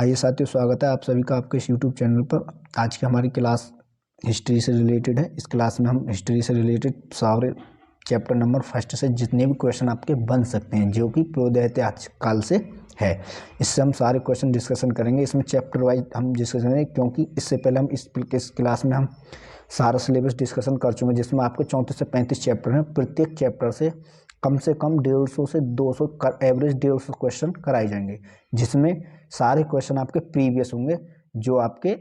आइए साथियों, स्वागत है आप सभी का आपके इस यूट्यूब चैनल पर। आज की हमारी क्लास हिस्ट्री से रिलेटेड है। इस क्लास में हम हिस्ट्री से रिलेटेड सारे चैप्टर नंबर फर्स्ट से जितने भी क्वेश्चन आपके बन सकते हैं जो कि पूर्वैतिहासिक काल से है, इससे हम सारे क्वेश्चन डिस्कशन करेंगे। इसमें चैप्टर वाइज हम डिस्कशन करेंगे क्योंकि इससे पहले हम इस क्लास में हम सारा सिलेबस डिस्कशन कर चुके हैं, जिसमें आपके 34 से 35 चैप्टर हैं। प्रत्येक चैप्टर से कम 150 से 200 एवरेज 150 क्वेश्चन कराए जाएंगे, जिसमें सारे क्वेश्चन आपके प्रीवियस होंगे जो आपके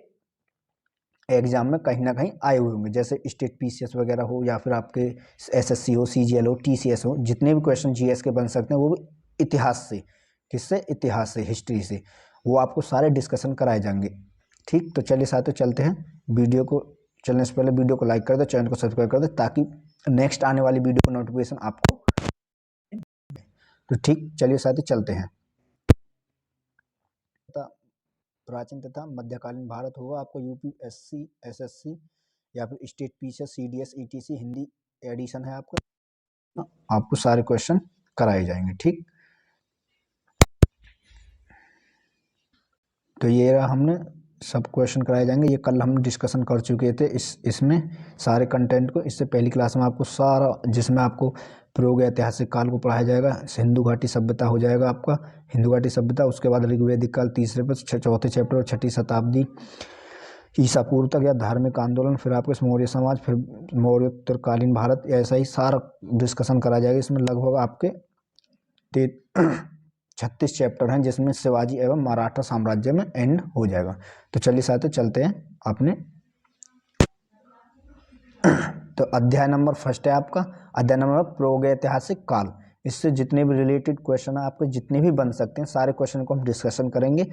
एग्जाम में कहीं ना कहीं आए हुए होंगे, जैसे स्टेट पीसीएस वगैरह हो या फिर आपके एसएससी हो, सीजीएल हो, टीसीएस हो। जितने भी क्वेश्चन जीएस के बन सकते हैं वो भी इतिहास से, किससे, इतिहास से, हिस्ट्री से, वो आपको सारे डिस्कशन कराए जाएंगे। ठीक, तो चलिए साथियों चलते हैं। वीडियो को चलने से पहले वीडियो को लाइक कर दो, चैनल को सब्सक्राइब कर दो, ताकि नेक्स्ट आने वाली वीडियो का नोटिफिकेशन आपको। तो ठीक, चलिए साथियों चलते हैं। प्राचीन तथा मध्यकालीन भारत होगा, आपको यूपीएससी, एसएससी या फिर state PCS, CDS, ETC Hindi edition है आपका, आपको सारे क्वेश्चन कराए जाएंगे। ठीक, तो ये रहा, हमने सब क्वेश्चन कराए जाएंगे। ये कल हम डिस्कशन कर चुके थे इसमें सारे कंटेंट को। इससे पहली क्लास में आपको सारा, जिसमें आपको प्रागैतिहासिक काल को पढ़ाया जाएगा, सिंधु घाटी सभ्यता हो जाएगा आपका, हिंदू घाटी सभ्यता, उसके बाद ऋग्वैदिक काल तीसरे पर, चौथे चैप्टर और 6ठी शताब्दी ईसा पूर्व तक या धार्मिक आंदोलन, फिर आपके मौर्य समाज, फिर मौर्योत्तरकालीन भारत, ऐसा ही सारा डिस्कशन करा जाएगा। इसमें लगभग आपके 36 चैप्टर हैं, जिसमें शिवाजी एवं मराठा साम्राज्य में एंड हो जाएगा। तो चलिए साथियों चलते हैं अपने। तो अध्याय नंबर फर्स्ट है आपका, अध्याय नंबर प्रागैतिहासिक काल। इससे जितने भी रिलेटेड क्वेश्चन है आपके, जितने भी बन सकते हैं, सारे क्वेश्चन को हम डिस्कशन करेंगे इस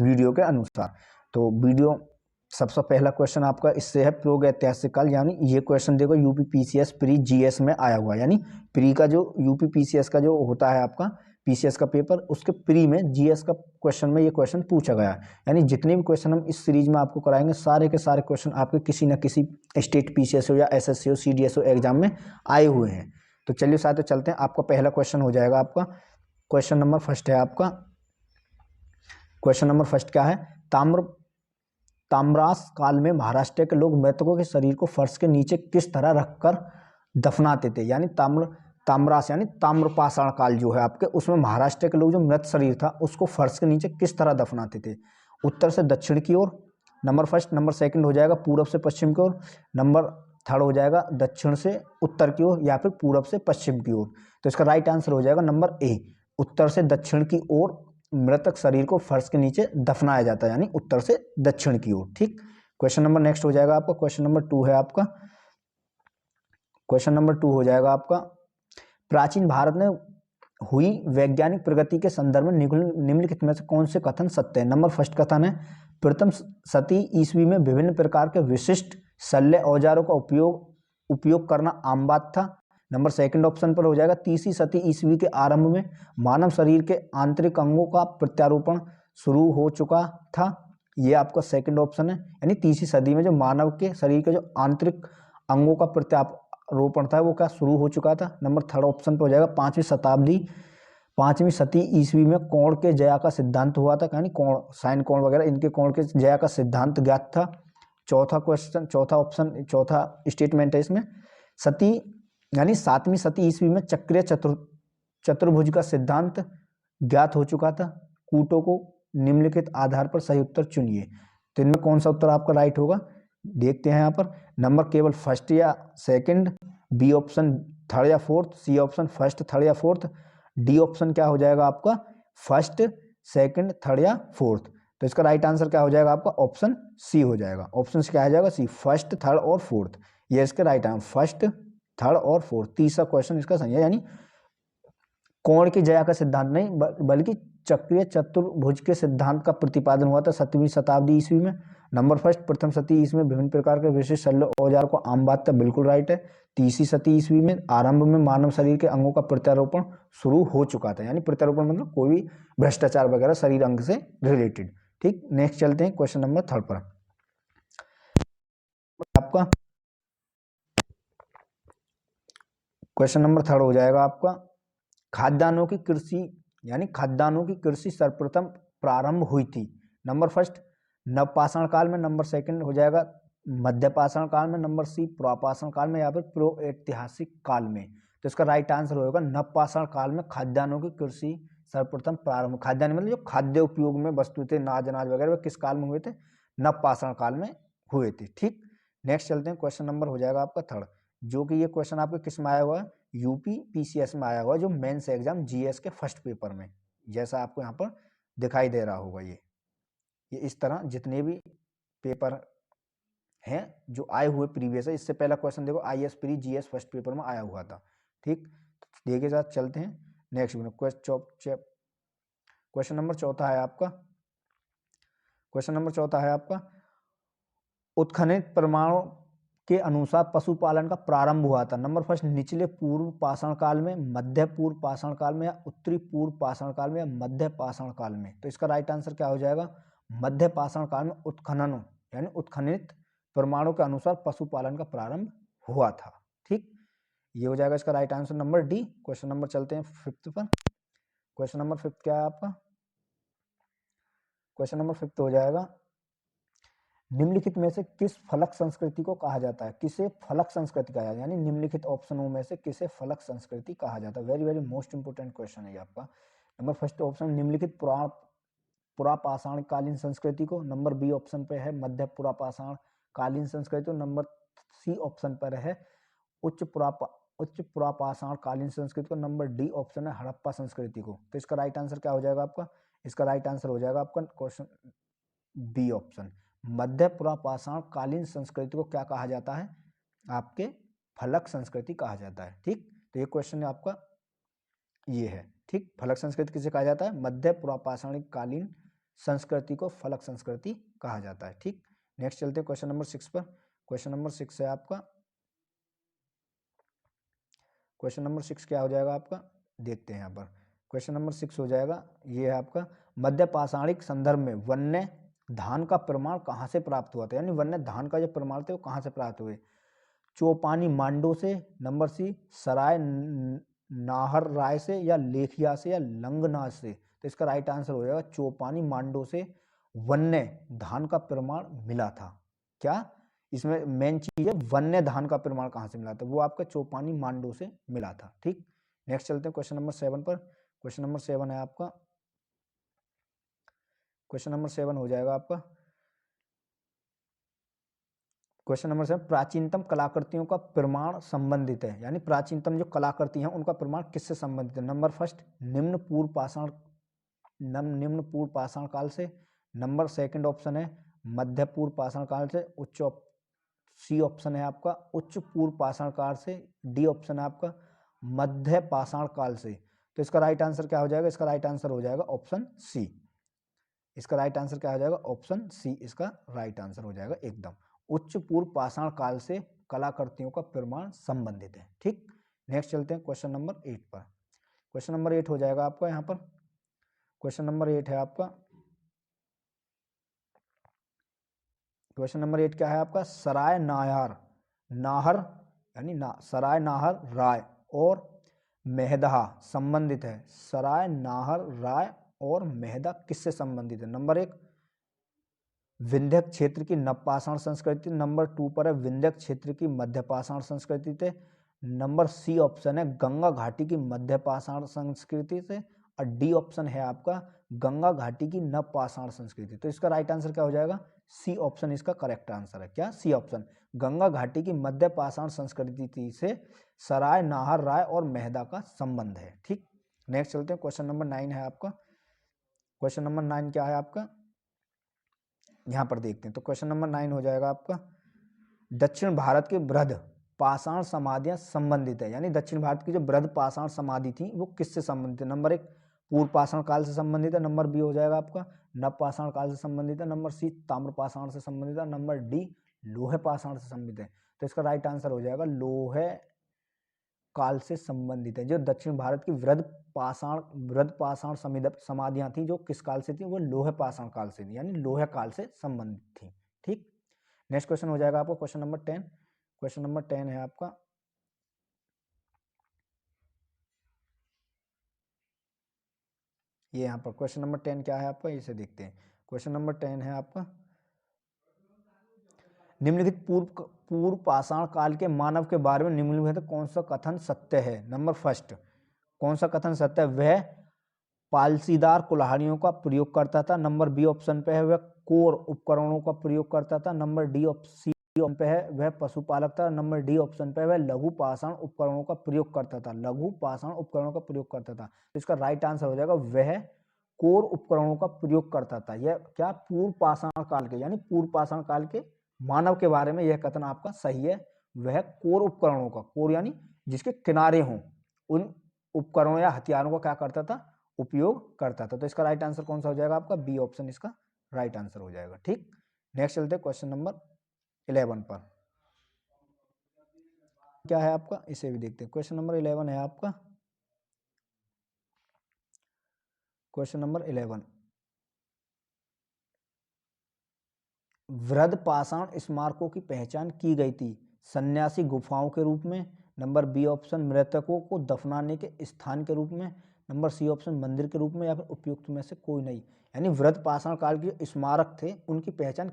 वीडियो के अनुसार। तो वीडियो सबसे पहला क्वेश्चन आपका इससे है, प्रागैतिहासिक काल, यानी ये क्वेश्चन देखो यूपी पीसीएस प्री जीएस में आया हुआ है, यानी प्री का जो यूपी पीसीएस का जो होता है आपका पीसीएस का पेपर, उसके प्री में जीएस का क्वेश्चन में ये क्वेश्चन पूछा गया है। यानी जितने भी क्वेश्चन हम इस सीरीज में आपको कराएंगे, सारे के सारे क्वेश्चन आपके किसी न किसी स्टेट पीसीएस हो या एसएससी हो, सीडीएस हो एग्जाम में आए हुए हैं। तो चलिए साथियों चलते हैं। आपका पहला क्वेश्चन हो जाएगा, आपका क्वेश्चन नंबर फर्स्ट है आपका। क्वेश्चन नंबर फर्स्ट क्या है? ताम्रास काल में महाराष्ट्र के लोग मृतकों के शरीर को फर्श के नीचे किस तरह रखकर दफनाते थे? यानी ताम्रास यानी ताम्रपाषाण काल जो है आपके, उसमें महाराष्ट्र के लोग जो मृत शरीर था उसको फर्श के नीचे किस तरह दफनाते थे? उत्तर से दक्षिण की ओर, नंबर फर्स्ट। नंबर सेकंड हो जाएगा पूरब से पश्चिम की ओर। नंबर थर्ड हो जाएगा दक्षिण से उत्तर की ओर या फिर पूरब से पश्चिम की ओर। तो इसका राइट आंसर हो जाएगा नंबर ए, उत्तर से दक्षिण की ओर मृतक शरीर को फर्श के नीचे दफनाया जाता है, यानी उत्तर से दक्षिण की ओर। ठीक, क्वेश्चन नंबर नेक्स्ट हो जाएगा आपका, क्वेश्चन नंबर 2 है आपका। क्वेश्चन नंबर 2 हो जाएगा आपका, प्राचीन भारत में हुई वैज्ञानिक प्रगति के संदर्भ में निम्नलिखित में से कौन से कथन सत्य है? नंबर फर्स्ट कथन है, प्रथम शती ईस्वी में विभिन्न प्रकार के विशिष्ट शल्य औजारों का उपयोग करना आम बात था। नंबर सेकंड ऑप्शन पर हो जाएगा, तीसरी शती ईस्वी के आरंभ में मानव शरीर के आंतरिक अंगों का प्रत्यारोपण शुरू हो चुका था। ये आपका सेकंड ऑप्शन है, यानी तीसरी सदी में जो मानव के शरीर के जो आंतरिक अंगों का प्रत्यारोपण था वो क्या शुरू हो चुका था। नंबर थर्ड ऑप्शन पर हो जाएगा, 5वीं शती ईस्वी में कोण के जया का सिद्धांत हुआ था, यानी कोण, साइन कोण वगैरह, इनके कोण के जया का सिद्धांत ज्ञात था। चौथा स्टेटमेंट है इसमें, सती यानी 7वीं शती ईस्वी में चक्रीय चतुर्भुज का सिद्धांत ज्ञात हो चुका था। कूटों को निम्नलिखित आधार पर सही उत्तर चुनिए। तो इनमें कौन सा उत्तर आपका राइट होगा, देखते हैं यहाँ पर। नंबर केवल फर्स्ट या सेकंड, बी ऑप्शन थर्ड या fourth, C option first, third या फोर्थ, डी ऑप्शन क्या हो जाएगा आपका फर्स्ट, सेकंड, थर्ड या फोर्थ। तो इसका राइट आंसर क्या हो जाएगा आपका ऑप्शन सी हो जाएगा। ऑप्शन क्या हो जाएगा सी, फर्स्ट, थर्ड और फोर्थ, ये इसका राइट आंसर, फर्स्ट, थर्ड और फोर्थ, तीसरा क्वेश्चन इसका सही है। यानी कोण की जया का सिद्धांत नहीं बल्कि चक्रीय चतुर्भुज के सिद्धांत का प्रतिपादन हुआ था 7वीं शताब्दी ईस्वी में। नंबर फर्स्ट, प्रथम शती ईस्वी में विभिन्न प्रकार के विशिष्ट शल्य औजार को आम बात था, बिल्कुल राइट है। तीसरी शती ईस्वी में आरंभ में मानव शरीर के अंगों का प्रत्यारोपण शुरू हो चुका था, यानी प्रत्यारोपण मतलब कोई भी भ्रष्टाचार वगैरह शरीर अंग से रिलेटेड। ठीक, नेक्स्ट चलते हैं क्वेश्चन नंबर थर्ड पर। आपका क्वेश्चन नंबर थर्ड हो जाएगा आपका, खाद्यान्नों की कृषि यानी खाद्यान्नों की कृषि सर्वप्रथम प्रारंभ हुई थी। नंबर फर्स्ट नवपाषाण काल में, नंबर सेकंड हो जाएगा मध्यपाषाण काल में, नंबर सी पुरापाषाण काल में या फिर प्रो-ऐतिहासिक काल में। तो इसका राइट आंसर होगा नवपाषाण काल में खाद्यान्नों की कृषि सर्वप्रथम प्रारंभ। खाद्यान्न मतलब जो खाद्य उपयोग में वस्तु थे, नाज अनाज वगैरह, किस काल में हुए थे? नवपाषाण काल में हुए थे। ठीक, नेक्स्ट चलते हैं, क्वेश्चन नंबर हो जाएगा आपका थर्ड, जो कि ये क्वेश्चन आपके किस में आया हुआ है? यूपी पीसीएस में आया हुआ है, जो मेंस एग्जाम जीएस के फर्स्ट पेपर में, जैसा आपको यहाँ पर दिखाई दे रहा होगा। ये इस तरह जितने भी पेपर हैं जो आए हुए प्रीवियस है, इससे पहला क्वेश्चन देखो IAS pre GS first paper में आया हुआ था। ठीक, देखिए साथ चलते हैं नेक्स्ट क्वेश्चन नंबर चौथा है आपका। क्वेश्चन नंबर चौथा है आपका, उत्खनित प्रमाणों के अनुसार पशुपालन का प्रारंभ हुआ था। नंबर फर्स्ट निचले पूर्व पाषाण काल में, मध्य पूर्व पाषाण काल में, या उत्तरी पूर्व पाषाण काल में, या मध्य पाषाण काल में। तो इसका राइट आंसर क्या हो जाएगा? मध्य पाषाण काल में उत्खनन यानी उत्खनित प्रमाणों के अनुसार पशुपालन का प्रारंभ हुआ था। ठीक, ये हो जाएगा इसका right answer number D. Question number चलते हैं फिफ्थ पर। क्वेश्चन नंबर फिफ्थ क्या है आपका? क्वेश्चन नंबर फिफ्थ हो जाएगा, निम्नलिखित में से किस फलक संस्कृति को कहा जाता है? किसे फलक संस्कृति कहा जाता है? यानी निम्नलिखित ऑप्शनों में से किसे फलक संस्कृति कहा जाता है? Very very most important question है ये आपका। नंबर फर्स्ट ऑप्शन निम्नलिखित पुरापाषाण कालीन संस्कृति को, नंबर बी ऑप्शन पे है मध्य पुरापाषाण कालीन संस्कृति, नंबर सी ऑप्शन पर है उच्च पुरापाषाण कालीन संस्कृति को, नंबर डी ऑप्शन है हड़प्पा संस्कृति को। तो इसका राइट आंसर क्या हो जाएगा आपका? इसका राइट आंसर हो जाएगा आपका क्वेश्चन बी ऑप्शन, मध्य पुरापाषाण कालीन संस्कृति को क्या कहा जाता है? आपके फलक संस्कृति कहा जाता है। ठीक, तो ये क्वेश्चन आपका ये है। ठीक, फलक संस्कृति किसे कहा जाता है? मध्य पुरापाषाण कालीन संस्कृति को फलक संस्कृति कहा जाता है। ठीक, नेक्स्ट चलते हैं क्वेश्चन नंबर 6 पर। क्वेश्चन नंबर 6 है आपका, क्वेश्चन नंबर 6 क्या हो जाएगा आपका? देखते हैं यहाँ पर। क्वेश्चन नंबर 6 हो जाएगा, ये है आपका, मध्य पाषाणिक संदर्भ में वन्य धान का प्रमाण कहाँ से प्राप्त हुआ था? यानी वन्य धान का जो प्रमाण थे वो कहाँ से प्राप्त हुए? चौपानी मांडो से, नंबर सी सराय नाहर राय से, या लेखिया से, या लंगनाज से। तो इसका राइट आंसर हो जाएगा चौपानी मांडो से वन्य धान का प्रमाण मिला था। क्या इसमें मेन चीज है? वन्य धान का प्रमाण कहाँ से मिला था? वो आपका चौपानी मांडो से मिला था। ठीक, नेक्स्ट चलते हैं क्वेश्चन नंबर 7 पर। क्वेश्चन नंबर 7 है आपका, क्वेश्चन नंबर 7 हो जाएगा आपका, क्वेश्चन नंबर 7, प्राचीनतम कलाकृतियों का प्रमाण संबंधित है। यानी प्राचीनतम जो कलाकृति हैं उनका प्रमाण किससे संबंधित है? नंबर फर्स्ट निम्न पूर्व पाषाण काल से, नंबर सेकंड ऑप्शन है मध्य पूर्व पाषाण काल से, सी ऑप्शन है आपका उच्च पूर्व पाषाण काल से, डी ऑप्शन है आपका मध्य पाषाण काल से। तो इसका राइट आंसर क्या हो जाएगा? इसका राइट आंसर हो जाएगा ऑप्शन सी। इसका राइट आंसर क्या हो जाएगा? ऑप्शन सी इसका राइट आंसर हो जाएगा एकदम। उच्च पूर्व पाषाण काल से कलाकृतियों का प्रमाण संबंधित है। ठीक, नेक्स्ट चलते हैं क्वेश्चन नंबर 8 पर। क्वेश्चन नंबर 8 हो जाएगा आपका यहाँ पर। क्वेश्चन नंबर 8 है आपका, क्वेश्चन नंबर 8 क्या है आपका? सराय नाहर यानी सराय नाहर राय और मेहदा संबंधित है। सराय नाहर राय और मेहदा किससे संबंधित है? नंबर 1 विंध्य क्षेत्र की नवपाषाण संस्कृति, नंबर 2 पर है विंध्य क्षेत्र की मध्यपाषाण संस्कृति से, नंबर सी ऑप्शन है गंगा घाटी की मध्यपाषाण संस्कृति से, और डी ऑप्शन है आपका गंगा घाटी की नवपाषाण संस्कृति। तो इसका राइट आंसर क्या हो जाएगा? सी ऑप्शन इसका करेक्ट आंसर है। क्या? सी ऑप्शन, गंगा घाटी की मध्यपाषाण संस्कृति से सराय नाहर राय और मेहदा का संबंध है। ठीक, नेक्स्ट चलते हैं क्वेश्चन नंबर 9 है आपका। क्वेश्चन नंबर 9 क्या है आपका? यहां पर देखते हैं। तो क्वेश्चन नंबर 9 हो जाएगा आपका, दक्षिण भारत के बृहद पाषाण समाधियां संबंधित है। यानी दक्षिण भारत की जो बृहद पाषाण समाधि थी वो किससे संबंधित है? नंबर 1 पूर्व पाषाण काल से संबंधित है, नंबर बी हो जाएगा आपका नव पाषाण काल से संबंधित है, नंबर सी ताम्र पाषाण से संबंधित है, नंबर डी लोहे पाषाण से संबंधित है। तो इसका राइट आंसर हो जाएगा लोहे काल से संबंधित है। जो दक्षिण भारत की वृहद पाषाण समाधियां थी जो किस काल से थी? वो लोहे पाषाण काल से थी, यानी लोहे काल से संबंधित थी। ठीक, नेक्स्ट क्वेश्चन हो जाएगा आपका क्वेश्चन नंबर 10। क्वेश्चन नंबर 10 है आपका, ये यहाँ पर क्वेश्चन नंबर 10 क्या है आपका, इसे देखते हैं। क्वेश्चन नंबर 10 है आपका, निम्नलिखित पूर्व पाषाण काल के मानव के बारे में निम्नलिखित कौन सा कथन सत्य है। नंबर फर्स्ट, कौन सा कथन सत्य है? वह पालसीदार कुल्हाड़ियों का प्रयोग करता था। नंबर बी ऑप्शन पे है, वह कोर उपकरणों का प्रयोग करता था। नंबर डी ऑप्शन पे है, वह पशुपालक था। नंबर डी ऑप्शन पे है, वह लघु पाषाण उपकरणों का प्रयोग करता था। लघु पाषाण उपकरणों का प्रयोग करता था। तो इसका राइट आंसर हो जाएगा वह कोर उपकरणों का प्रयोग करता था। यह क्या, पूर्व पाषाण काल के, यानी पूर्व पाषाण काल के मानव के बारे में यह कथन आपका सही है। वह कोर उपकरणों का, कोर यानी जिसके किनारे हों, उन उपकरणों या हथियारों का क्या करता था, उपयोग करता था। तो इसका राइट आंसर कौन सा हो जाएगा आपका, बी ऑप्शन इसका राइट आंसर हो जाएगा। ठीक, नेक्स्ट चलते हैं क्वेश्चन नंबर 11 पर। क्या है आपका, इसे भी देखते हैं। क्वेश्चन नंबर 11 है आपका, क्वेश्चन नंबर 11, वृहद पाषाण स्मारकों की पहचान की गई थी सन्यासी गुफाओं के रूप में। नंबर बी ऑप्शन मृतकों को दफनाने के स्थान के रूप में। नंबर सी ऑप्शन मंदिर के रूप में, या फिर उपयुक्त में से कोई नहीं। यानी वृहद पाषाण काल के स्मारक थे, उनकी पहचान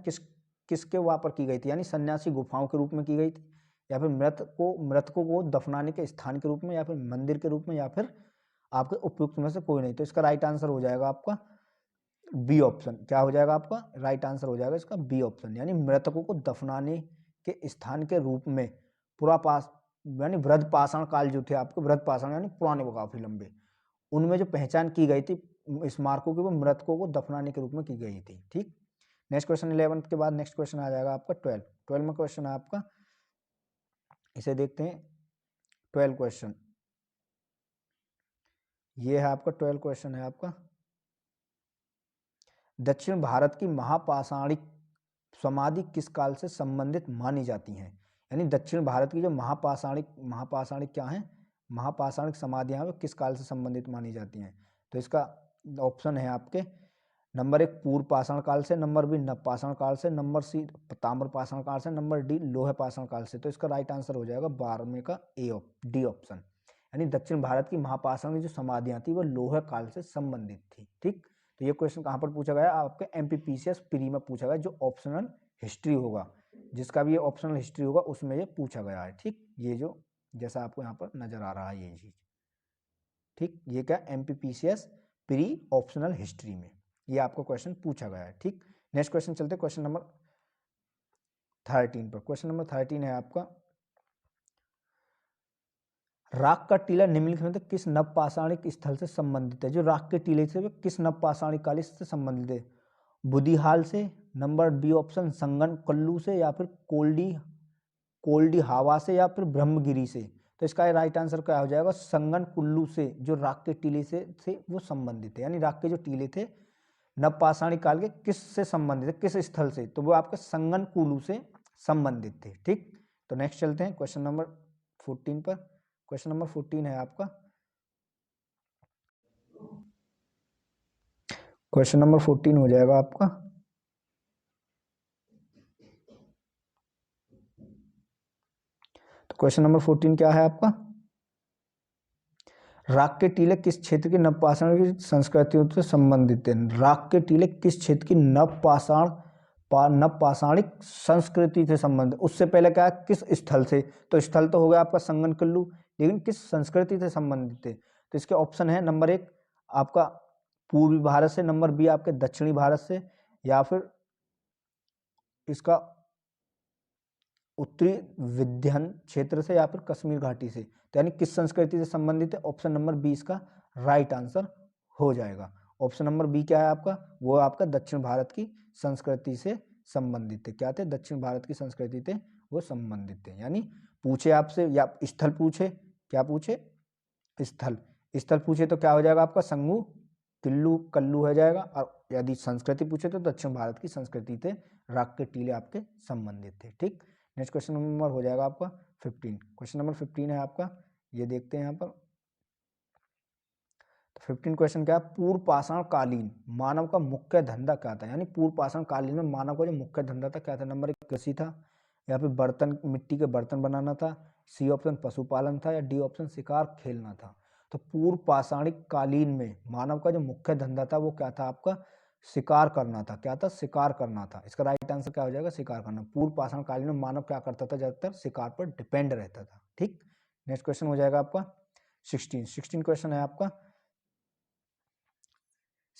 किसके वहां पर की गई थी, यानी सन्यासी गुफाओं के रूप में की गई थी, या फिर मृतकों को दफनाने के स्थान के रूप में, या फिर मंदिर के रूप में, या फिर आपके उपयुक्त में से कोई नहीं। तो इसका राइट आंसर हो जाएगा आपका बी ऑप्शन। क्या हो जाएगा आपका राइट आंसर हो जाएगा इसका बी ऑप्शन, यानी मृतकों को दफनाने के स्थान के रूप में यानी वृहद पाषाण काल जो थे आपके, वृहद पाषाण यानी पुराने वो काफी लंबे, उनमें जो पहचान की गई थी स्मारकों की, वो मृतकों को दफनाने के रूप में की गई थी। ठीक, नेक्स्ट क्वेश्चन 11 के बाद नेक्स्ट क्वेश्चन आ जाएगा आपका 12 में क्वेश्चन है आपका, इसे देखते हैं। 12 क्वेश्चन ये है आपका, 12 क्वेश्चन है आपका, दक्षिण भारत की महापाषाणिक समाधि किस काल से संबंधित मानी जाती हैं। यानी दक्षिण भारत की जो महापाषाणिक क्या है, महापाषाणिक समाधियां वे किस काल से संबंधित मानी जाती हैं। तो इसका ऑप्शन है आपके, नंबर 1 पूर्व पाषाण काल से, नंबर बी नव पाषाण काल से, नंबर सी ताम्र पाषाण काल से, नंबर डी लोह पाषाण काल से। तो इसका राइट आंसर हो जाएगा 12वें का डी ऑप्शन, यानी दक्षिण भारत की महापाषाण की जो समाधियां थी वो लोह काल से संबंधित थी। ठीक, तो ये क्वेश्चन कहाँ पर पूछा गया, आपके एमपीपीसीएस प्री में पूछा गया, जो ऑप्शनल हिस्ट्री होगा, जिसका भी ये ऑप्शनल हिस्ट्री होगा उसमें ये पूछा गया है। ठीक, ये जो जैसा आपको यहाँ पर नजर आ रहा है ये चीज। ठीक, ये क्या, एमपीपीसीएस प्री ऑप्शनल हिस्ट्री में ये आपको क्वेश्चन पूछा गया है। ठीक, नेक्स्ट क्वेश्चन चलते क्वेश्चन नंबर 13 पर। क्वेश्चन नंबर 13 है आपका, राख का टीला निम्नलिखित में से किस नवपाषाणिक स्थल से संबंधित है। जो राख के टीले से वे किस नवपाषाणिक काल से संबंधित है, बुदिहाल से, नंबर बी ऑप्शन संगन कल्लू से, या फिर कोल्डी हावा से, या फिर ब्रह्मगिरी से। तो इसका राइट आंसर क्या हो जाएगा, संगन कुल्लू से, जो राख के टीले से वो संबंधित है। यानी राख के जो टीले थे नवपाषाणिक काल के किस से संबंधित है, किस स्थल से, तो वो आपके संगन कुल्लू से संबंधित थे। ठीक, तो नेक्स्ट चलते हैं क्वेश्चन नंबर 14 पर। क्वेश्चन नंबर 14 है आपका, क्वेश्चन नंबर 14 हो जाएगा आपका, तो क्वेश्चन नंबर 14 क्या है आपका, राख के टीले किस क्षेत्र की नवपाषाण संस्कृतियों से संबंधित है। राख के टीले किस क्षेत्र की नवपाषाणिक संस्कृति से संबंधित, उससे पहले क्या है, किस स्थल से, तो स्थल तो हो गया आपका संगन कुल्लू, लेकिन किस संस्कृति से संबंधित है। तो इसके ऑप्शन है, नंबर 1 आपका पूर्वी भारत से, नंबर बी आपके दक्षिणी भारत से, या फिर इसका उत्तरी विंध्य क्षेत्र से, या फिर कश्मीर घाटी से। तो यानी किस संस्कृति से संबंधित है, ऑप्शन नंबर बी इसका राइट आंसर हो जाएगा। ऑप्शन नंबर बी क्या है आपका, वो आपका दक्षिण भारत की संस्कृति से संबंधित है। क्या थे, दक्षिण भारत की संस्कृति थे वो संबंधित थे। यानी पूछे आपसे, या स्थल पूछे, क्या पूछे, स्थल पूछे तो क्या हो जाएगा आपका संगू कल्लू हो जाएगा, और यदि संस्कृति पूछे तो दक्षिण भारत की संस्कृति थे, राख के टीले आपके संबंधित थे। ठीक, नेक्स्ट क्वेश्चन नंबर हो जाएगा आपका 15। क्वेश्चन नंबर 15 है आपका, ये देखते हैं यहाँ पर। तो 15 क्वेश्चन क्या है, पूर्व पाषाण कालीन मानव का मुख्य धंधा क्या था। यानी पूर्व पाषाण कालीन में मानव का जो मुख्य धंधा था क्या था। नंबर 1 कृषि था, या फिर बर्तन, मिट्टी के बर्तन बनाना था, सी ऑप्शन पशुपालन था, या डी ऑप्शन शिकार खेलना था। तो पूर्व पाषाणिक कालीन में मानव का जो मुख्य धंधा था वो क्या था आपका, शिकार करना था। क्या था, शिकार करना था। इसका राइट आंसर क्या हो जाएगा, शिकार करना। पूर्व पाषाण कालीन में मानव क्या करता था, ज्यादातर शिकार पर डिपेंड रहता था। ठीक, नेक्स्ट क्वेश्चन हो जाएगा आपका 16 क्वेश्चन है आपका,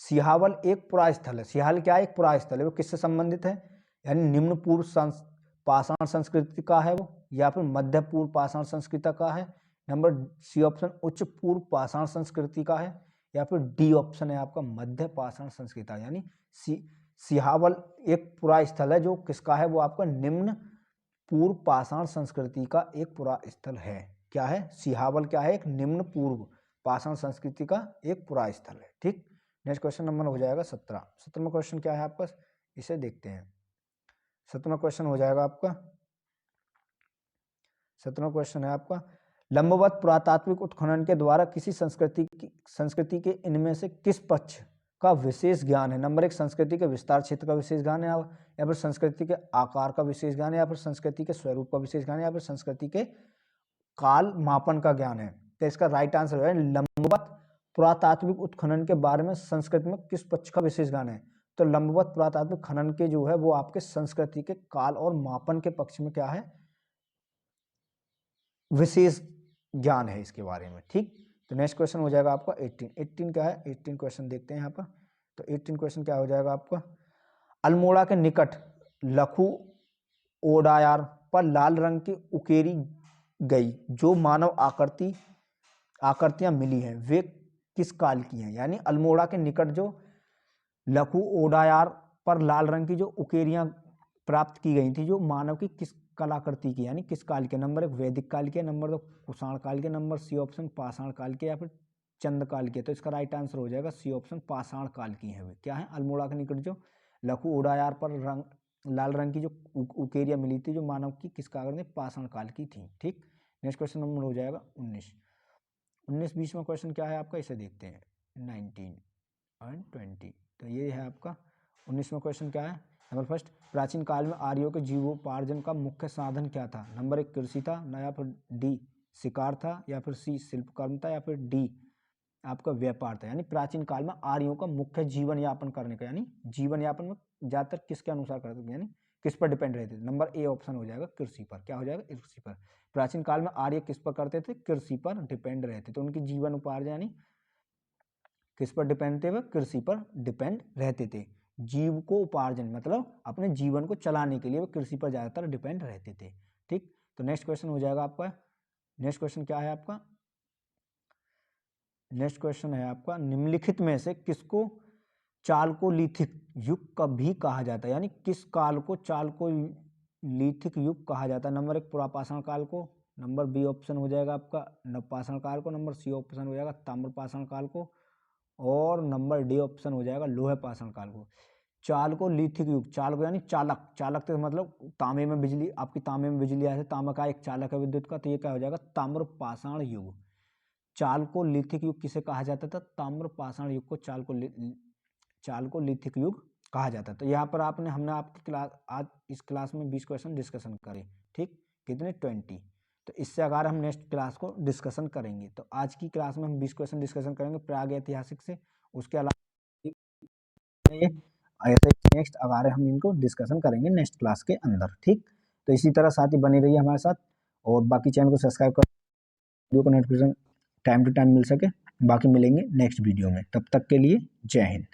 सिहावल एक पुरास्थल है। सिहावल क्या है, एक पुरास्थल है। वो किससे संबंधित है, यानी निम्न पूर्व पाषाण संस्कृति का है वो, या फिर मध्य पूर्व पाषाण संस्कृति का है। नंबर सी ऑप्शन उच्च पूर्व पाषाण संस्कृति का है, या फिर डी ऑप्शन है आपका मध्य पाषाण संस्कृति। यानी सिहावल एक पुरास्थल है जो किसका है, वो आपका निम्न पूर्व पाषाण संस्कृति का एक पुरास्थल है। क्या है, सिहावल क्या है, एक निम्न पूर्व पाषाण संस्कृति का एक पुरास्थल है। ठीक, नेक्स्ट क्वेश्चन नंबर हो जाएगा 17। 17वां क्वेश्चन क्या है आपका, इसे देखते हैं। 17वां क्वेश्चन हो जाएगा आपका, 17वां क्वेश्चन है आपका, लंबवत पुरातात्विक उत्खनन के द्वारा किसी संस्कृति के इनमें से किस पक्ष का विशेष ज्ञान है। नंबर 1 संस्कृति के विस्तार क्षेत्र का विशेष ज्ञान है, या फिर संस्कृति के आकार का विशेष ज्ञान है, या फिर संस्कृति के स्वरूप का विशेष ज्ञान है, या फिर संस्कृति के काल मापन का ज्ञान है। तो इसका राइट आंसर है लंबवत पुरातात्विक उत्खनन के बारे में संस्कृति में किस पक्ष का विशेष ज्ञान है। तो लंबवत पुरातात्विक खनन के जो है वो आपके संस्कृति के काल और मापन के पक्ष में क्या है, विशेष ज्ञान है इसके बारे में। ठीक, तो नेक्स्ट क्वेश्चन हो जाएगा आपका 18 क्या है, 18 क्वेश्चन देखते हैं यहाँ पर। तो 18 क्वेश्चन क्या हो जाएगा आपका, अल्मोड़ा के निकट लखू ओडायार पर लाल रंग की उकेरी गई जो मानव आकृतियां मिली हैं वे किस काल की हैं। यानी अल्मोड़ा के निकट जो लखू ओडायार पर लाल रंग की जो उकेरियां प्राप्त की गई थी जो मानव की किस कलाकृति की, यानी किस काल के। नंबर 1 वैदिक काल के, नंबर 2 कुषाण काल के, नंबर सी ऑप्शन पाषाण काल के, या फिर चंद काल के। तो इसका राइट आंसर हो जाएगा सी ऑप्शन पाषाण काल की है वे। क्या है, अल्मोड़ा के निकट जो लखू ओडायार पर लाल रंग की जो उकेरियां मिली थी जो मानव की किस काल में, पाषाण काल की थी। ठीक, नेक्स्ट क्वेश्चन नंबर हो जाएगा 19। 20वां क्वेश्चन क्या है आपका, इसे देखते हैं 19 एंड 20। तो ये है आपका 19वां क्वेश्चन क्या है। नंबर फर्स्ट, प्राचीन काल में आर्यों के जीवोपार्जन का मुख्य साधन क्या था। नंबर 1 कृषि था, या फिर डी शिकार था, या फिर सी शिल्पकर्म था, या फिर डी आपका व्यापार था। यानी प्राचीन काल में आर्यों का मुख्य जीवन यापन करने का, यानी जीवन यापन में ज्यादातर किसके अनुसार करते थे, यानी किस पर डिपेंड रहते थे। नंबर ए ऑप्शन हो जाएगा कृषि पर। क्या हो जाएगा, कृषि पर। प्राचीन काल में आर्य किस पर करते थे, कृषि पर डिपेंड रहते थे। उनकी जीवन उपार्जन यानी किस पर डिपेंड थे, वह कृषि पर डिपेंड रहते थे। जीव को उपार्जन मतलब अपने जीवन को चलाने के लिए वह कृषि पर ज्यादातर डिपेंड रहते थे। ठीक, तो नेक्स्ट क्वेश्चन हो जाएगा आपका, नेक्स्ट क्वेश्चन क्या है आपका, नेक्स्ट क्वेश्चन है आपका, निम्नलिखित में से किसको चालकोलिथिक युग का भी कहा जाता है। यानी किस काल को चालकोलिथिक युग कहा जाता है। नंबर 1 पुरापाषाण काल को, नंबर बी ऑप्शन हो जाएगा आपका नवपाषाण काल को, नंबर सी ऑप्शन हो जाएगा ताम्रपाषाण काल को, और नंबर डी ऑप्शन हो जाएगा लोह पाषाण काल को। चालकोलिथिक युग, चालको यानी चालक, चालक तो मतलब तांबे में बिजली, आपकी तांबे में बिजली आए तांबा का एक चालक है विद्युत का, तो ये क्या हो जाएगा ताम्रपाषाण युग। चालकोलिथिक युग किसे कहा जाता था, ताम्रपाषाण युग को चालकोलिथिक युग कहा जाता है। तो यहाँ पर हमने आपकी क्लास आज इस क्लास में 20 क्वेश्चन डिस्कशन करे। ठीक, कितने 20। तो इससे अगर हम नेक्स्ट क्लास को डिस्कशन करेंगे, तो आज की क्लास में हम 20 क्वेश्चन डिस्कशन करेंगे प्राग ऐतिहासिक से। उसके अलावा ऐसे नेक्स्ट अगर हम इनको डिस्कशन करेंगे नेक्स्ट क्लास के अंदर। ठीक, तो इसी तरह साथ ही बने रहिए हमारे साथ, और बाकी चैनल को सब्सक्राइब कर, वीडियो को नोटिफिकेशन टाइम टू टाइम मिल सके। बाकी मिलेंगे नेक्स्ट वीडियो में, तब तक के लिए जय हिंद।